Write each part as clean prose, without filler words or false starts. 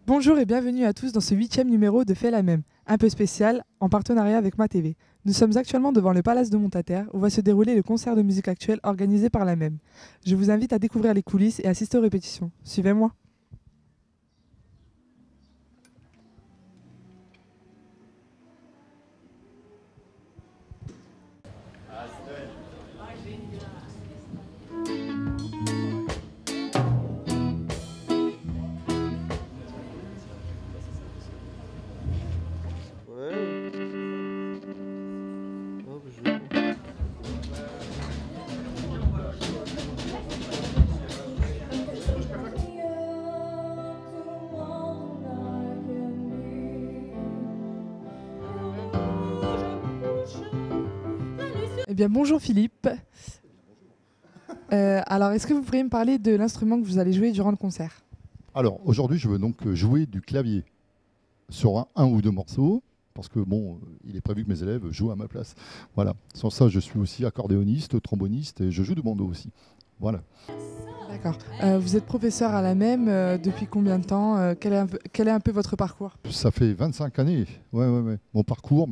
Bonjour et bienvenue à tous dans ce 8e numéro de Fais la même, un peu spécial, en partenariat avec MaTV. Nous sommes actuellement devant le Palace de Montataire où va se dérouler le concert de musique actuelle organisé par la même. Je vous invite à découvrir les coulisses et assister aux répétitions. Suivez-moi. Eh bien, bonjour Philippe. Alors, est-ce que vous pourriez me parler de l'instrument que vous allez jouer durant le concert? Alors aujourd'hui, je veux donc jouer du clavier sur un ou deux morceaux, parce que bon, il est prévu que mes élèves jouent à ma place. Voilà. Sans ça, je suis aussi accordéoniste, tromboniste et je joue du bandeau aussi. Voilà. D'accord. Vous êtes professeur à la même depuis combien de temps? Quel est un peu votre parcours? Ça fait 25 années. Ouais. Mon parcours,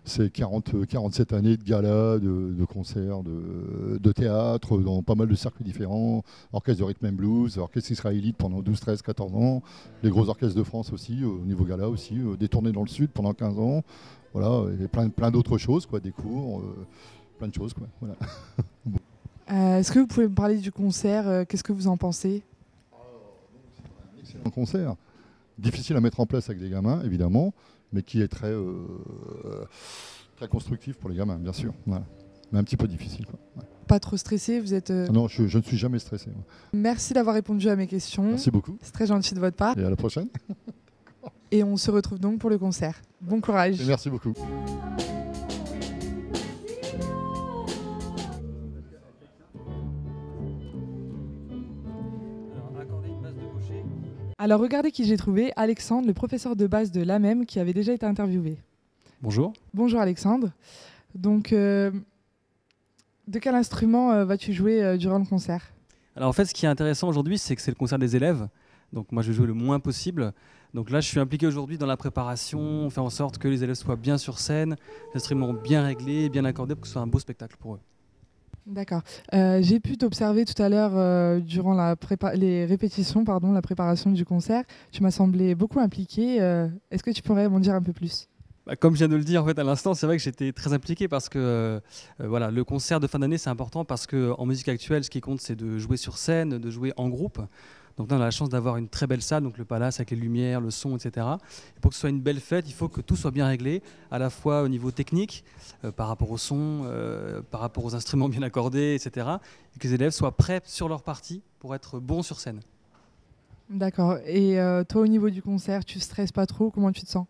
c'est 47 années de galas, de concerts, de théâtre, dans pas mal de circuits différents, orchestre de rhythm and blues, orchestre israélite pendant 12, 13, 14 ans, les gros orchestres de France aussi, au niveau gala aussi, des tournées dans le sud pendant 15 ans, voilà, et plein d'autres choses, quoi, des cours, plein de choses, quoi, voilà. Est-ce que vous pouvez me parler du concert? Qu'est-ce que vous en pensez? Un excellent concert, difficile à mettre en place avec les gamins, évidemment, mais qui est très constructif pour les gamins, bien sûr. Voilà. Mais un petit peu difficile, quoi. Ouais. Pas trop stressé, vous êtes... Non, je ne suis jamais stressé. Ouais. Merci d'avoir répondu à mes questions. Merci beaucoup. C'est très gentil de votre part. Et à la prochaine. Et on se retrouve donc pour le concert. Bon courage. Et merci beaucoup. Alors regardez qui j'ai trouvé, Alexandre, le professeur de basse de l'AMEM qui avait déjà été interviewé. Bonjour. Bonjour Alexandre. Donc, de quel instrument vas-tu jouer durant le concert? Alors en fait, ce qui est intéressant aujourd'hui, c'est que c'est le concert des élèves. Donc moi, je vais jouer le moins possible. Donc là, je suis impliqué aujourd'hui dans la préparation. On fait en sorte que les élèves soient bien sur scène, l'instrument bien réglé, bien accordé pour que ce soit un beau spectacle pour eux. D'accord. J'ai pu t'observer tout à l'heure durant les répétitions, la préparation du concert. Tu m'as semblé beaucoup impliqué. Est-ce que tu pourrais m'en dire un peu plus? Comme je viens de le dire en fait, à l'instant, c'est vrai que j'étais très impliqué parce que voilà, le concert de fin d'année, c'est important parce qu'en musique actuelle, ce qui compte, c'est de jouer sur scène, de jouer en groupe. Donc là, on a la chance d'avoir une très belle salle, donc le Palace avec les lumières, le son, etc. Et pour que ce soit une belle fête, il faut que tout soit bien réglé, à la fois au niveau technique, par rapport au son, par rapport aux instruments bien accordés, etc. Et que les élèves soient prêts sur leur partie pour être bons sur scène. D'accord. Et toi, au niveau du concert, tu stresses pas trop? Comment tu te sens?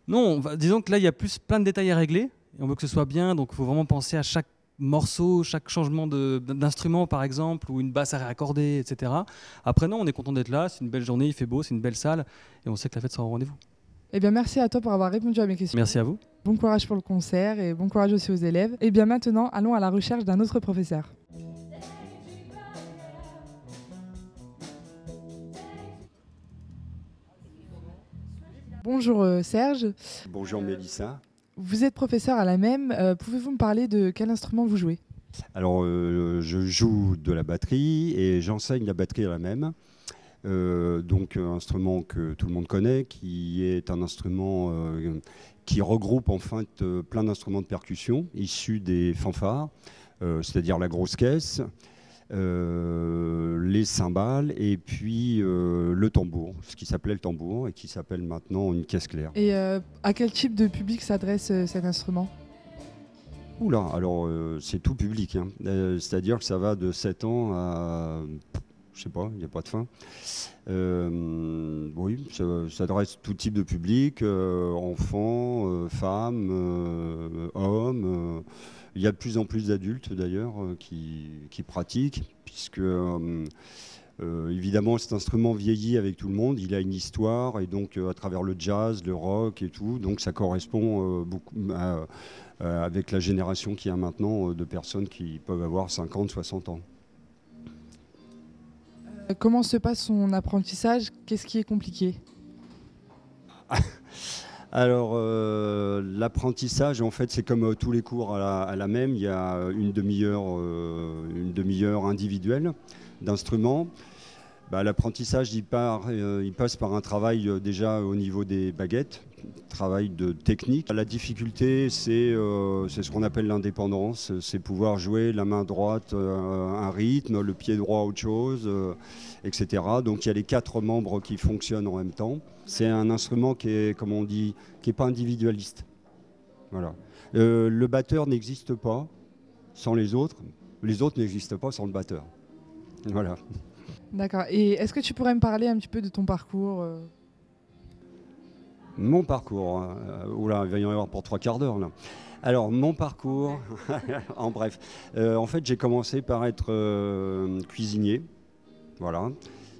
Non, disons que là, il y a plein de détails à régler. Et on veut que ce soit bien, donc il faut vraiment penser à chaque morceau, chaque changement d'instrument par exemple, ou une basse à réaccorder, etc. Après non, on est content d'être là, c'est une belle journée, il fait beau, c'est une belle salle, et on sait que la fête sera au rendez-vous. Eh bien, merci à toi pour avoir répondu à mes questions. Merci à vous. Bon courage pour le concert et bon courage aussi aux élèves. Et bien maintenant, allons à la recherche d'un autre professeur. Bonjour Serge. Bonjour Mélissa. Vous êtes professeur à la même. Pouvez-vous me parler de quel instrument vous jouez? Alors, je joue de la batterie et j'enseigne la batterie à la même. Donc, un instrument que tout le monde connaît, qui est un instrument qui regroupe en fait plein d'instruments de percussion issus des fanfares, c'est-à-dire la grosse caisse, les cymbales et puis le tambour, ce qui s'appelait le tambour et qui s'appelle maintenant une caisse claire. Et à quel type de public s'adresse cet instrument? Oula, alors c'est tout public, hein. C'est-à-dire que ça va de 7 ans à, je sais pas, il n'y a pas de fin. Oui, ça s'adresse tout type de public, enfants, femmes, hommes. Il y a de plus en plus d'adultes d'ailleurs qui pratiquent, puisque évidemment cet instrument vieillit avec tout le monde, il a une histoire, et donc à travers le jazz, le rock et tout, donc ça correspond beaucoup avec la génération qu'il y a maintenant de personnes qui peuvent avoir 50, 60 ans. Comment se passe son apprentissage? Qu'est-ce qui est compliqué? Alors, l'apprentissage, en fait, c'est comme tous les cours à la même. Il y a une demi-heure individuelle d'instruments. L'apprentissage, il passe par un travail déjà au niveau des baguettes, travail de technique. La difficulté, c'est ce qu'on appelle l'indépendance, c'est pouvoir jouer la main droite un rythme, le pied droit autre chose, etc. Donc il y a les 4 membres qui fonctionnent en même temps. C'est un instrument qui est, comme on dit, qui n'est pas individualiste. Voilà. Le batteur n'existe pas sans les autres n'existent pas sans le batteur. Voilà. D'accord. Et est-ce que tu pourrais me parler un petit peu de ton parcours? Mon parcours, oula, il va y en avoir pour 3 quarts d'heure là. Alors, mon parcours, en bref, en fait, j'ai commencé par être cuisinier. Voilà.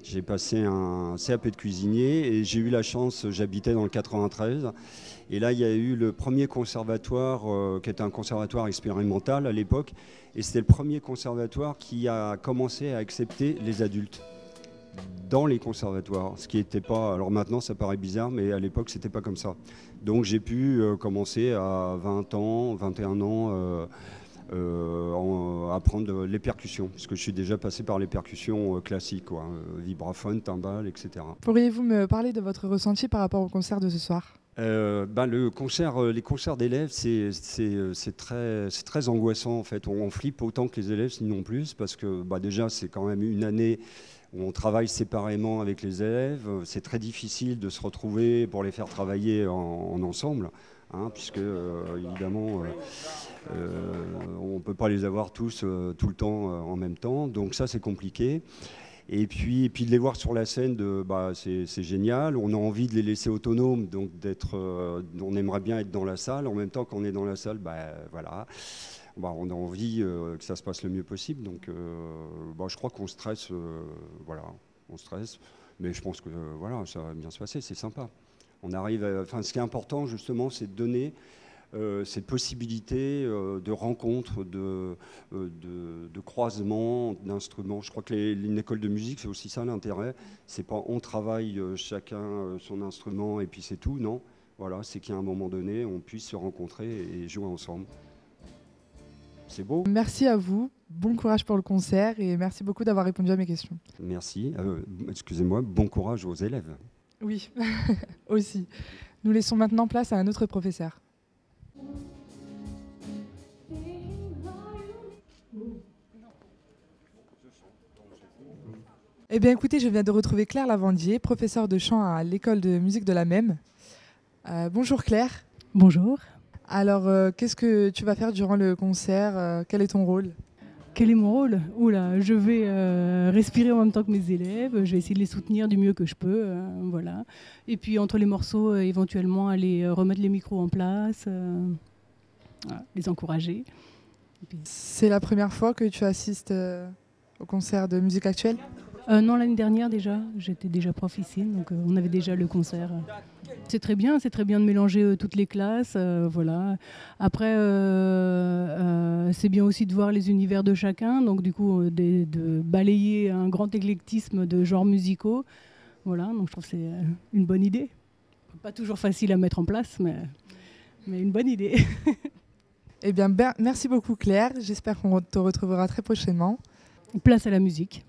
J'ai passé un CAP de cuisinier et j'ai eu la chance, j'habitais dans le 93. Et là, il y a eu le premier conservatoire, qui était un conservatoire expérimental à l'époque. Et c'était le premier conservatoire qui a commencé à accepter les adultes dans les conservatoires. Ce qui n'était pas... Alors maintenant, ça paraît bizarre, mais à l'époque, c'était pas comme ça. Donc j'ai pu commencer à 20 ans, 21 ans... apprendre les percussions, parce que je suis déjà passé par les percussions classiques, quoi, vibraphone, timbales, etc. Pourriez-vous me parler de votre ressenti par rapport au concert de ce soir? Le concert, les concerts d'élèves, c'est très angoissant en fait. On flippe autant que les élèves, sinon plus, parce que déjà c'est quand même une année où on travaille séparément avec les élèves. C'est très difficile de se retrouver pour les faire travailler en ensemble. Puisque évidemment on ne peut pas les avoir tous tout le temps en même temps, donc ça c'est compliqué. Et puis de les voir sur la scène, c'est génial. On a envie de les laisser autonomes, donc on aimerait bien être dans la salle. En même temps qu'on est dans la salle, voilà. On a envie que ça se passe le mieux possible. Donc je crois qu'on stresse, voilà, on stresse, mais je pense que voilà, ça va bien se passer, c'est sympa. On arrive ce qui est important justement, c'est de donner cette possibilité de rencontres, de croisements d'instruments. Je crois que une école de musique, c'est aussi ça l'intérêt. C'est pas on travaille chacun son instrument et puis c'est tout, non. Voilà, c'est qu'à un moment donné, on puisse se rencontrer et jouer ensemble. C'est beau. Merci à vous, bon courage pour le concert et merci beaucoup d'avoir répondu à mes questions. Merci, excusez-moi, bon courage aux élèves. Oui, aussi. Nous laissons maintenant place à un autre professeur. Eh bien écoutez, je viens de retrouver Claire Lavandier, professeure de chant à l'école de musique de la MEM. Bonjour Claire. Bonjour. Alors, qu'est-ce que tu vas faire durant le concert? Quel est ton rôle? Quel est mon rôle? Oula, je vais respirer en même temps que mes élèves, je vais essayer de les soutenir du mieux que je peux, voilà. Et puis entre les morceaux, éventuellement aller remettre les micros en place, voilà, les encourager. Puis... C'est la première fois que tu assistes au concert de musique actuelle? Non, l'année dernière déjà, j'étais déjà prof ici, donc on avait déjà le concert. C'est très bien de mélanger toutes les classes, voilà. Après, c'est bien aussi de voir les univers de chacun, donc du coup de balayer un grand éclectisme de genres musicaux, voilà. Donc je trouve que c'est une bonne idée. Pas toujours facile à mettre en place, mais une bonne idée. Eh bien, merci beaucoup Claire. J'espère qu'on te retrouvera très prochainement. Place à la musique.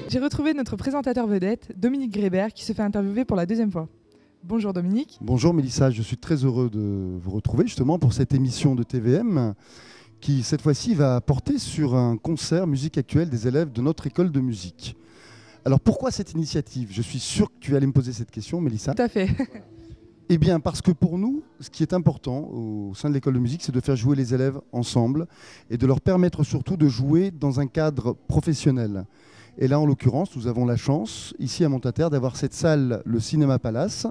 J'ai retrouvé notre présentateur vedette, Dominique Grébert, qui se fait interviewer pour la 2e fois. Bonjour Dominique. Bonjour Mélissa, je suis très heureux de vous retrouver justement pour cette émission de TVM qui cette fois-ci va porter sur un concert musique actuelle des élèves de notre école de musique. Alors pourquoi cette initiative? Je suis sûr que tu allais me poser cette question Mélissa. Tout à fait. Eh bien, parce que pour nous, ce qui est important au sein de l'école de musique, c'est de faire jouer les élèves ensemble et de leur permettre surtout de jouer dans un cadre professionnel. Et là, en l'occurrence, nous avons la chance, ici à Montataire, d'avoir cette salle, le Cinéma Palace,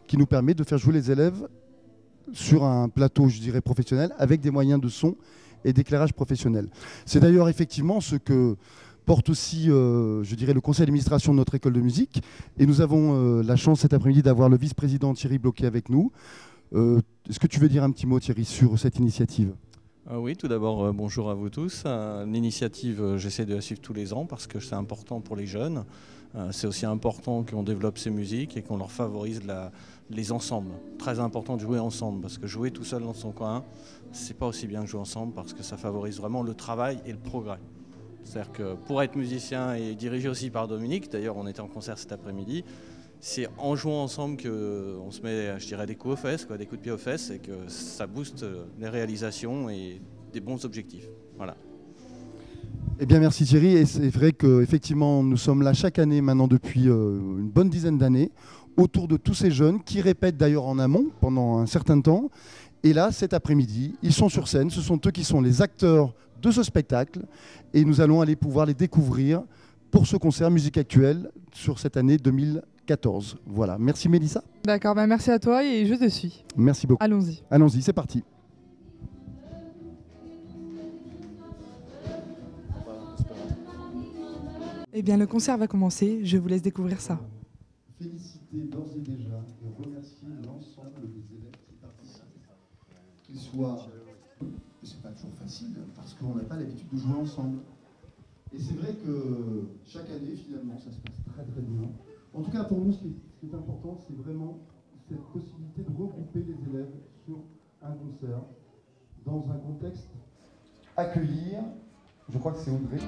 qui nous permet de faire jouer les élèves sur un plateau, je dirais, professionnel, avec des moyens de son et d'éclairage professionnel. C'est d'ailleurs effectivement ce que porte aussi, je dirais, le conseil d'administration de notre école de musique. Et nous avons la chance cet après-midi d'avoir le vice-président Thierry Bloquet avec nous. Est-ce que tu veux dire un petit mot, Thierry, sur cette initiative ? Oui, tout d'abord, bonjour à vous tous. L'initiative, j'essaie de la suivre tous les ans parce que c'est important pour les jeunes. C'est aussi important qu'on développe ces musiques et qu'on leur favorise les ensembles. Très important de jouer ensemble parce que jouer tout seul dans son coin, c'est pas aussi bien que jouer ensemble parce que ça favorise vraiment le travail et le progrès. C'est-à-dire que pour être musicien et dirigé aussi par Dominique, d'ailleurs on était en concert cet après-midi, c'est en jouant ensemble qu'on se met, je dirais, des coups aux fesses, des coups de pied aux fesses, et que ça booste les réalisations et des bons objectifs. Voilà. Eh bien, merci Thierry. Et c'est vrai qu'effectivement, nous sommes là chaque année maintenant depuis une bonne dizaine d'années, autour de tous ces jeunes qui répètent d'ailleurs en amont pendant un certain temps. Et là, cet après-midi, ils sont sur scène. Ce sont eux qui sont les acteurs de ce spectacle. Et nous allons aller pouvoir les découvrir pour ce concert Musique Actuelle sur cette année 2014. Voilà. Merci Mélissa. D'accord, merci à toi et je te suis. Merci beaucoup. Allons-y. Allons-y, c'est parti. Eh bien, le concert va commencer. Je vous laisse découvrir ça. Féliciter d'ores et déjà et remercier l'ensemble des élèves qui participent. Qu'ils soient... C'est pas toujours facile parce qu'on n'a pas l'habitude de jouer ensemble. Et c'est vrai que chaque année, finalement, ça se passe très très bien. En tout cas, pour nous, ce qui est important, c'est vraiment cette possibilité de regrouper les élèves sur un concert dans un contexte accueillir. Je crois que c'est Audrey.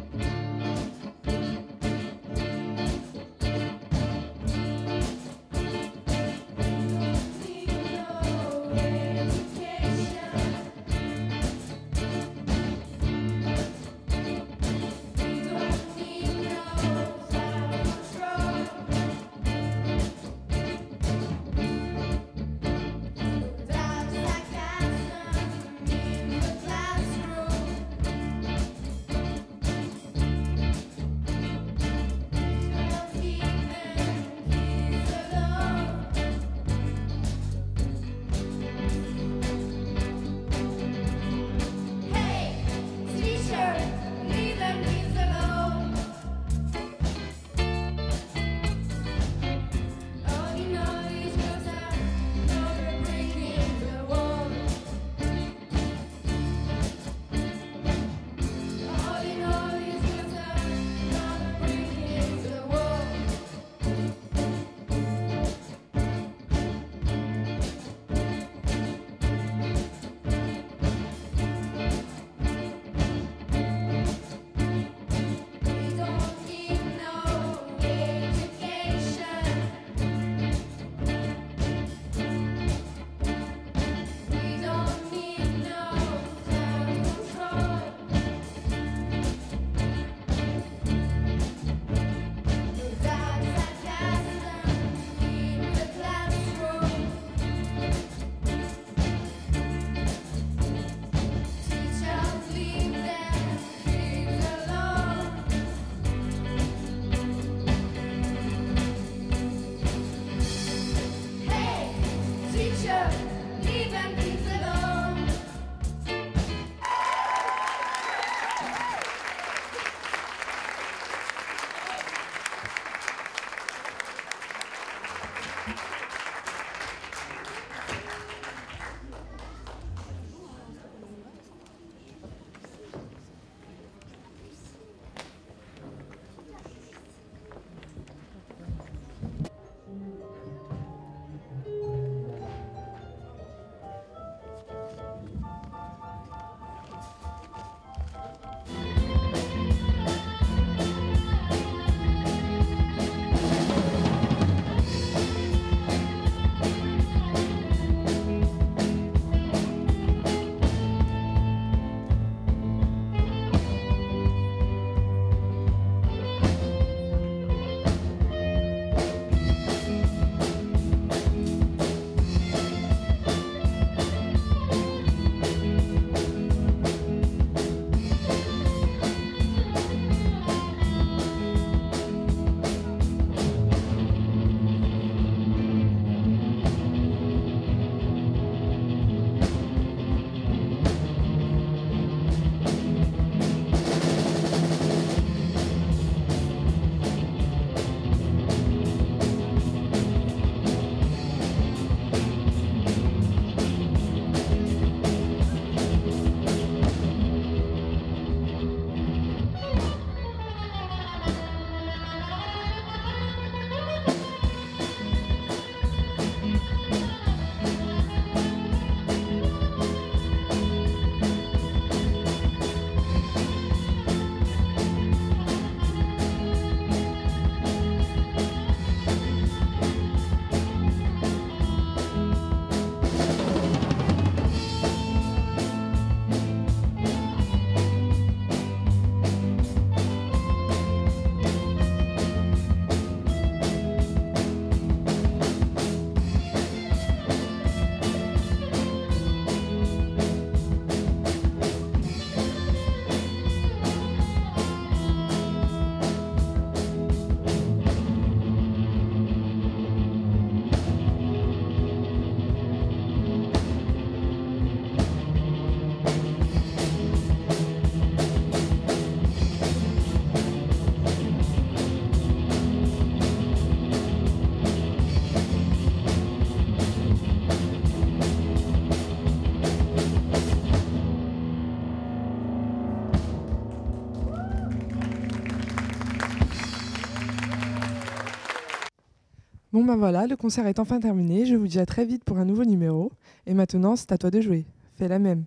Bon ben voilà, le concert est enfin terminé. Je vous dis à très vite pour un nouveau numéro. Et maintenant, c'est à toi de jouer. Fais la même.